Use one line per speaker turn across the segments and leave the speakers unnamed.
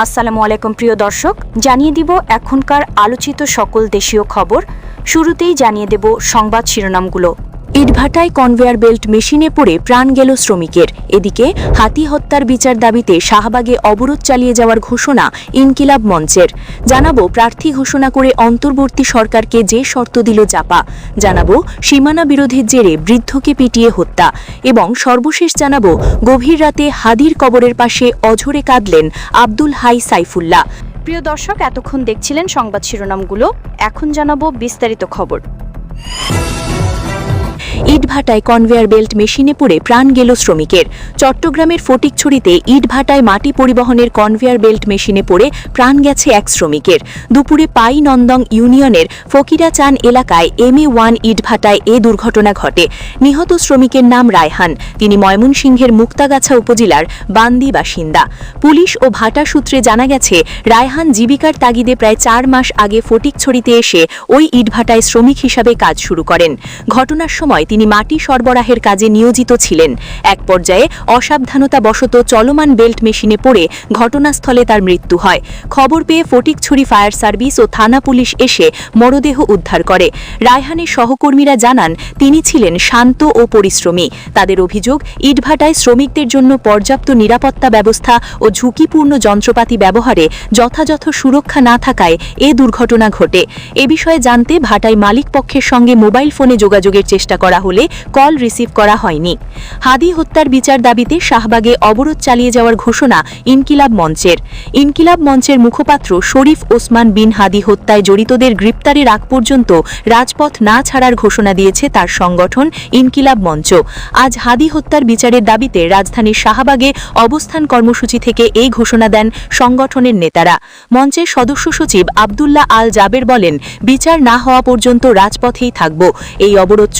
আসসালামু আলাইকুম প্রিয় দর্শক, জানিয়ে দিব এখনকার আলোচিত সকল দেশীয় খবর। শুরুতেই জানিয়ে দেব সংবাদ শিরোনামগুলো। ইটভাটায় কনভেয়ার বেল্ট মেশিনে পড়ে প্রাণ গেল শ্রমিকের। এদিকে হাতি হত্যার বিচার দাবিতে শাহবাগে অবরোধ চালিয়ে যাওয়ার ঘোষণা ইনকিলাব মঞ্চের। জানাবো প্রার্থী ঘোষণা করে অন্তর্বর্তী সরকারকে যে শর্ত দিল জাপা। জানাবো সীমানা বিরোধের জেরে বৃদ্ধকে পিটিয়ে হত্যা। এবং সর্বশেষ জানাবো গভীর রাতে হাদির কবরের পাশে অঝরে কাঁদলেন আব্দুল হাই সাইফুল্লাহ। প্রিয় দর্শক, এতক্ষণ দেখছিলেন সংবাদ শিরোনামগুলো, এখন জানাবো বিস্তারিত খবর। ইটভাটায় কনভেয়ার বেল্ট মেশিনে পড়ে প্রাণ গেল শ্রমিকের। চট্টগ্রামের ফটিকছড়িতে ইটভাটায় মাটি পরিবহনের কনভেয়ার বেল্ট মেশিনে পড়ে প্রাণ গেছে এক শ্রমিকের। দুপুরে পাই নন্দং ইউনিয়নের ফকিরাচান এলাকায় MA1 ইটভাটায় এ দুর্ঘটনা ঘটে। নিহত শ্রমিকের নাম রায়হান। তিনি ময়মনসিংহের মুক্তাগাছা উপজেলার বান্দি বাসিন্দা। পুলিশ ও ভাটা সূত্রে জানা গেছে, রায়হান জীবিকার তাগিদে প্রায় 4 মাস আগে ফটিকছড়িতে এসে ওই ইটভাটায় শ্রমিক হিসাবে কাজ শুরু করেন। ঘটনার সময় তিনি মাটি সরবরাহের কাজে নিয়োজিত ছিলেন। এক পর্যায়ে অসাবধানতাবশত চলমান বেল্ট মেশিনে পড়ে ঘটনাস্থলে তার মৃত্যু হয়। খবর পেয়ে ফটিকছড়ি ফায়ার সার্ভিস ও থানা পুলিশ এসে মরদেহ উদ্ধার করে। রায়হানের সহকর্মীরা জানান, তিনি ছিলেন শান্ত ও পরিশ্রমী। তাদের অভিযোগ, ইটভাটায় শ্রমিকদের জন্য পর্যাপ্ত নিরাপত্তা ব্যবস্থা ও ঝুঁকিপূর্ণ যন্ত্রপাতি ব্যবহারে যথাযথ সুরক্ষা না থাকায় এ দুর্ঘটনা ঘটে। এ বিষয়ে জানতে ভাটায় মালিক পক্ষের সঙ্গে মোবাইল ফোনে যোগাযোগের চেষ্টা করা হলে কল রিসিভ করা হয়নি। হাদি হত্যার বিচার দাবিতে শাহবাগে অবরোধ চালিয়ে যাওয়ার ঘোষণা ইনকিলাব মঞ্চের। ইনকিলাব মঞ্চের মুখপাত্র শরীফ ওসমান বিন হাদি হত্যায় জড়িতদের গ্রেপ্তারের আগ পর্যন্ত রাজপথ না ছাড়ার ঘোষণা দিয়েছে তার সংগঠন ইনকিলাব মঞ্চ। আজ হাদি হত্যার বিচারের দাবিতে রাজধানীর শাহবাগে অবস্থান কর্মসূচি থেকে এই ঘোষণা দেন সংগঠনের নেতারা। মঞ্চের সদস্য সচিব আব্দুল্লাহ আল জাবের বলেন, বিচার না হওয়া পর্যন্ত রাজপথেই থাকব। এই অবরোধ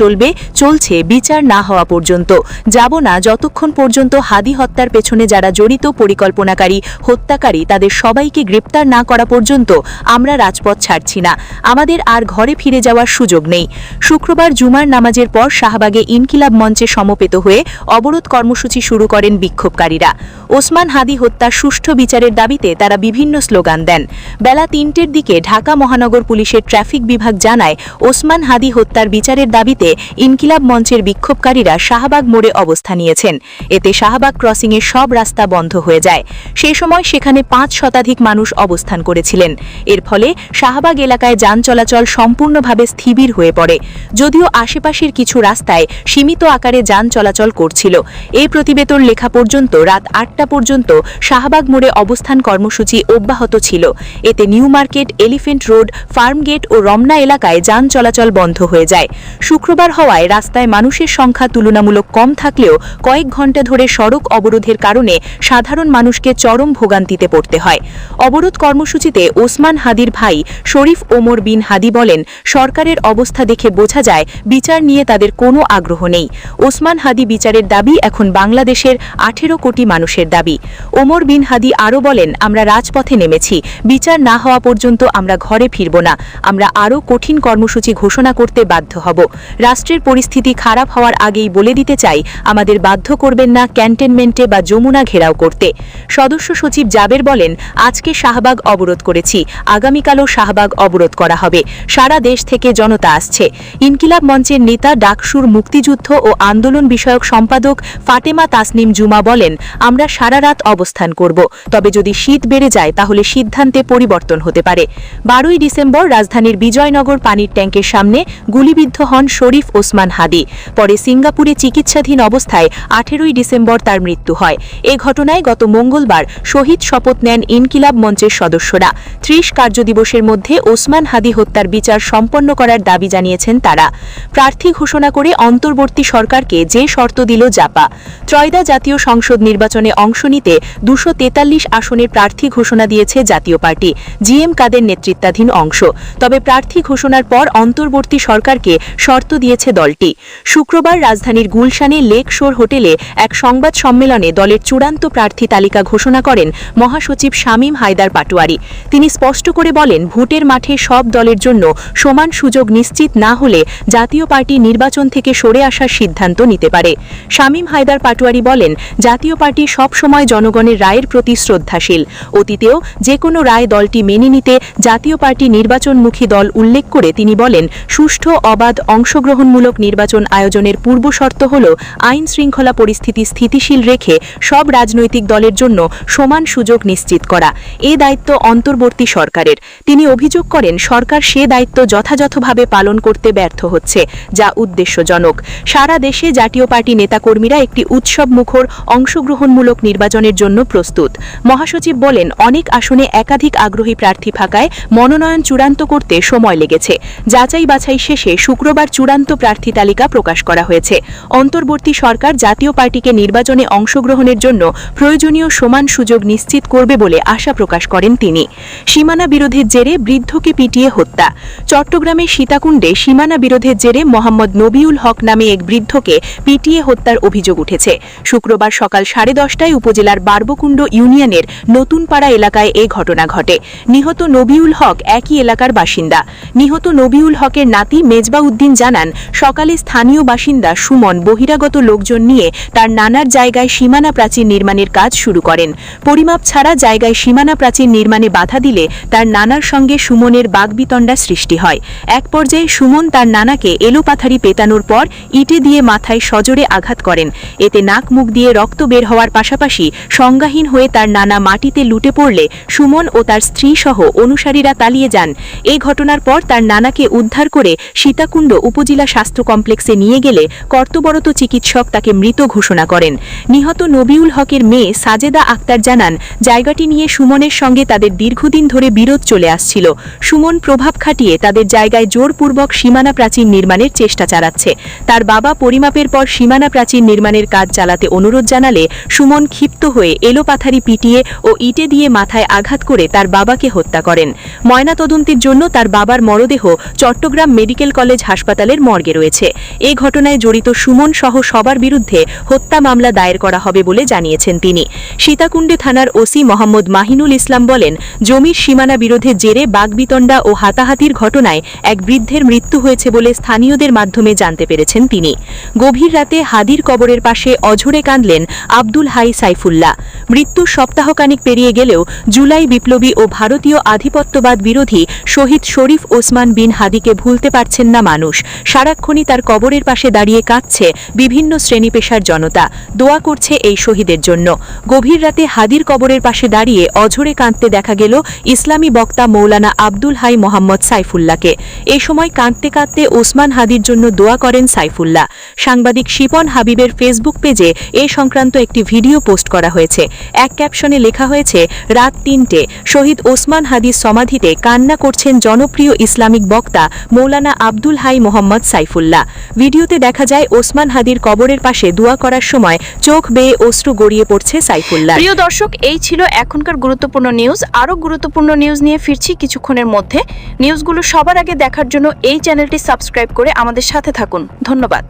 চলছে বিচার না হওয়া পর্যন্ত। যাব না যতক্ষণ পর্যন্ত হাদি হত্যার পেছনে যারা জড়িত, পরিকল্পনাকারী, হত্যাকারী, তাদের সবাইকে গ্রেপ্তার না করা পর্যন্ত আমরা রাজপথ ছাড়ছি না। আমাদের আর ঘরে ফিরে যাওয়ার সুযোগ নেই। শুক্রবার জুমার নামাজের পর শাহবাগে ইনকিলাব মঞ্চে সমবেত হয়ে অবরোধ কর্মসূচি শুরু করেন বিক্ষোভকারীরা। ওসমান হাদি হত্যার সুষ্ঠু বিচারের দাবিতে তারা বিভিন্ন স্লোগান দেন। বেলা 3টের দিকে ঢাকা মহানগর পুলিশের ট্রাফিক বিভাগ জানায়, ওসমান হাদি হত্যার বিচারের দাবিতে ইনকিলাব মঞ্চের বিক্ষোভকারীরা শাহবাগ মোড়ে অবস্থান নিয়েছেন। এতে শাহবাগ ক্রসিংয়ের সব রাস্তা বন্ধ হয়ে যায়। সে সময় সেখানে 5 শতাধিক মানুষ অবস্থান করেছিলেন। এর ফলে শাহবাগ এলাকায় যান চলাচল সম্পূর্ণভাবে স্থবির হয়ে পড়ে। যদিও আশেপাশের কিছু রাস্তায় সীমিত আকারে যান চলাচল করছিল। এই প্রতিবেদন লেখা পর্যন্ত রাত 8টা পর্যন্ত শাহবাগ মোড়ে অবস্থান কর্মসূচি অব্যাহত ছিল। এতে New Market, Elephant Road, Farm Gate ও রমনা এলাকায় যান চলাচল বন্ধ হয়ে যায়। শুক্রবার হওয়ায় রাস্তায় মানুষের সংখ্যা তুলনামূলক কম থাকলেও কয়েক ঘণ্টা ধরে সড়ক অবরোধের কারণে সাধারণ মানুষকে চরম ভোগান্তিতে পড়তে হয়। অবরোধ কর্মসূচিতে ওসমান হাদির ভাই শরীফ ওমর বিন হাদি বলেন, সরকারের অবস্থা দেখে বোঝা যায় বিচার নিয়ে তাদের কোনো আগ্রহ নেই। ওসমান হাদি বিচারের দাবি এখন বাংলাদেশের 18 কোটি মানুষের দাবি। ওমর বিন হাদি আরও বলেন, আমরা রাজপথে নেমেছি। বিচার না হওয়া পর্যন্ত আমরা ঘরে ফিরব না। আমরা আরও কঠিন কর্মসূচি ঘোষণা করতে বাধ্য হব। রাষ্ট্রের পরিস্থিতি খারাপ হওয়ার আগেই বলে দিতে চাই, আমাদের বাধ্য করবেন না ক্যান্টনমেন্টে বা যমুনা ঘেরাও করতে। সদস্য সচিব জাবের বলেন, আজকে শাহবাগ অবরোধ করেছি, আগামীকালও শাহবাগ অবরোধ করা হবে। সারা দেশ থেকে জনতা আসছে। ইনকিলাব মঞ্চের নেতা ডাকসুর মুক্তিযুদ্ধ ও আন্দোলন বিষয়ক সম্পাদক ফাতেমা তাসনিম জুমা বলেন, আমরা সারা রাত অবস্থান করব। তবে যদি শীত বেড়ে যায় তাহলে সিদ্ধান্তে পরিবর্তন হতে পারে। 12ই ডিসেম্বর রাজধানীর বিজয়নগর পানির ট্যাঙ্কের সামনে গুলিবিদ্ধ হন শরীফ ওসমান হাদি। পরে সিঙ্গাপুরে চিকিৎসাধীন অবস্থায় 18ই ডিসেম্বর তার মৃত্যু হয়। এ ঘটনায় গত মঙ্গলবার শহীদ শপথ নেন ইনকিলাব মঞ্চের সদস্যরা। 30 কার্যদিবসের মধ্যে ওসমান হাদি হত্যার বিচার সম্পন্ন করার দাবি জানিয়েছেন তারা। প্রার্থী ঘোষণা করে অন্তর্বর্তী সরকারকে যে শর্ত দিল জাপা। ত্রয়োদশ জাতীয় সংসদ নির্বাচনে অংশ নিতে 243 আসনের প্রার্থী ঘোষণা দিয়েছে জাতীয় পার্টি, জিএম কাদের নেতৃত্বাধীন অংশ। তবে প্রার্থী ঘোষণার পর অন্তর্বর্তী সরকারকে শর্ত দিয়েছে দলটি। দলটি। শুক্রবার রাজধানীর গুলশানে লেক শোর হোটেলে এক সংবাদ সম্মেলনে দলের চূড়ান্ত প্রার্থী তালিকা ঘোষণা করেন মহাসচিব শামীম হায়দার পাটোয়ারি। তিনি স্পষ্ট করে বলেন, ভোটের মাঠে সব দলের জন্য সমান সুযোগ নিশ্চিত না হলে জাতীয় পার্টি নির্বাচন থেকে সরে আসার সিদ্ধান্ত নিতে পারে। শামীম হায়দার পাটোয়ারি বলেন, জাতীয় পার্টি সব সময় জনগণের রায়ের প্রতি শ্রদ্ধাশীল। অতীতেও যে কোনো রায় দলটি মেনে নিতে জাতীয় পার্টি নির্বাচনমুখী দল উল্লেখ করে তিনি বলেন, সুষ্ঠু, অবাধ, অংশগ্রহণমূলক নির্বাচন আয়োজনের পূর্বশর্ত হল আইন শৃঙ্খলা পরিস্থিতি স্থিতিশীল রেখে সব রাজনৈতিক দলের জন্য সমান সুযোগ নিশ্চিত করা। এ দায়িত্ব অন্তর্বর্তী সরকারের। তিনি অভিযোগ করেন, সরকার সে দায়িত্ব যথাযথভাবে পালন করতে ব্যর্থ হচ্ছে, যা উদ্দেশ্যজনক। সারা দেশে জাতীয় পার্টি নেতাকর্মীরা একটি উৎসবমুখর অংশগ্রহণমূলক নির্বাচনের জন্য প্রস্তুত। মহাসচিব বলেন, অনেক আসনে একাধিক আগ্রহী প্রার্থী থাকায় মনোনয়ন চূড়ান্ত করতে সময় লেগেছে। যাচাই বাছাই শেষে শুক্রবার চূড়ান্ত প্রার্থী তালিকা প্রকাশ করা হয়েছে। অন্তর্বর্তী সরকার জাতীয় পার্টিকে নির্বাচনে অংশগ্রহণের জন্য প্রয়োজনীয় সমান সুযোগ নিশ্চিত করবে বলে আশা প্রকাশ করেন তিনি। সীমানা বিরোধের জেরে বৃদ্ধকে পিটিয়ে হত্যা। চট্টগ্রামের সীতাকুণ্ডে সীমানা বিরোধের জেরে মোহাম্মদ নবিউল হক নামে এক বৃদ্ধকে পিটিয়ে হত্যার অভিযোগ উঠেছে। শুক্রবার সকাল 10:30টায় উপজেলার বারবকুণ্ড ইউনিয়নের নতুনপাড়া এলাকায় এ ঘটনা ঘটে। নিহত নবিউল হক একই এলাকার বাসিন্দা। নিহত নবিউল হকের নাতি মেজবা উদ্দিন জানান, সকালে স্থানীয় বাসিন্দা সুমন বহিরাগত লোকজন নিয়ে তার নানার জায়গায় সীমানা প্রাচীর নির্মাণের কাজ শুরু করেন। পরিমাপ ছাড়া জায়গায় সীমানা প্রাচীর নির্মাণে বাধা দিলে তার নানার সঙ্গে সুমনের বাগবিতণ্ডা সৃষ্টি হয়। এক পর্যায়ে সুমন তার নানাকে এলোপাথারি পেটানোর পর ইটে দিয়ে মাথায় সজোরে আঘাত করেন। এতে নাক মুখ দিয়ে রক্ত বের হওয়ার পাশাপাশি সংজ্ঞাহীন হয়ে তার নানা মাটিতে লুটে পড়লে সুমন ও তার স্ত্রী সহ অনুসারীরা পালিয়ে যান। এই ঘটনার পর তার নানাকে উদ্ধার করে সীতাকুণ্ড উপজেলা স্বাস্থ্য কমপ্লেক্সে নিয়ে গেলে কর্তব্যরত চিকিৎসক তাকে মৃত ঘোষণা করেন। নিহত নবিউল হকের মেয়ে সাজেদা আক্তার জানান, জায়গাটি নিয়ে সুমনের সঙ্গে তাদের দীর্ঘদিন ধরে বিরোধ চলে আসছিল। সুমন প্রভাব খাটিয়ে তাদের জায়গায় জোরপূর্বক সীমানা প্রাচীর নির্মাণের চেষ্টা চালাচ্ছে। তার বাবা পরিমাপের পর সীমানা প্রাচীর নির্মাণের কাজ চালাতে অনুরোধ জানালে সুমন ক্ষিপ্ত হয়ে এলোপাথারি পিটিয়ে ও ইটে দিয়ে মাথায় আঘাত করে তার বাবাকে হত্যা করেন। ময়নাতদন্তের জন্য তার বাবার মরদেহ চট্টগ্রাম মেডিকেল কলেজ হাসপাতালের মর্গে রয়েছে। এই ঘটনায় জড়িত সুমন সহ সবার বিরুদ্ধে হত্যা মামলা দায়ের করা হবে বলে জানিয়েছেন তিনি। সীতাকুণ্ডে থানার ওসি মোহাম্মদ মাহিনুল ইসলাম বলেন, জমির সীমানা বিরোধের জেরে বাগবিতণ্ডা ও হাতাহাতির ঘটনায় এক বৃদ্ধের মৃত্যু হয়েছে বলে স্থানীয়দের মাধ্যমে জানতে পেরেছেন তিনি। গভীর রাতে হাদির কবরের পাশে অঝরে কাঁদলেন আব্দুল হাই সাইফুল্লাহ। মৃত্যুর সপ্তাহখানিক পেরিয়ে গেলেও জুলাই বিপ্লবী ও ভারতীয় আধিপত্যবাদ বিরোধী শহীদ শরীফ ওসমান বিন হাদিকে ভুলতে পারছেন না মানুষ। সারাক্ষণই তার কবরের পাশে দাঁড়িয়ে কাঁদছে বিভিন্ন শ্রেণী পেশার জনতা, দোয়া করছে এই শহীদের জন্য। গভীর রাতে হাদির কবরের পাশে দাঁড়িয়ে অঝরে কাঁদতে দেখা গেল ইসলামী বক্তা মৌলানা আব্দুল হাই মোহাম্মদ সাইফুল্লাহকে। এই সময় কাঁদতে কাঁদতে ওসমান হাদির জন্য দোয়া করেন সাইফুল্লাহ। সাংবাদিক শিপন হাবিবের ফেসবুক পেজে এ সংক্রান্ত একটি ভিডিও পোস্ট করা হয়েছে। এক ক্যাপশনে লেখা হয়েছে, রাত 3টে শহীদ ওসমান হাদির সমাধিতে কান্না করছেন জনপ্রিয় ইসলামিক বক্তা মৌলানা আব্দুল হাই মোহাম্মদ সাইফুল্লাহ। ভিডিওতে দেখা যায় ওসমান হাদির কবরের পাশে দোয়া করার সময় চোখ বেয়ে অশ্রু গড়িয়ে পড়ছে সাইফুল্লাহ।
প্রিয় দর্শক, এই ছিল এখনকার গুরুত্বপূর্ণ নিউজ। আরও গুরুত্বপূর্ণ নিউজ নিয়ে ফিরছি কিছুক্ষণের মধ্যে। নিউজগুলো সবার আগে দেখার জন্য এই চ্যানেলটি সাবস্ক্রাইব করে আমাদের সাথে থাকুন। ধন্যবাদ।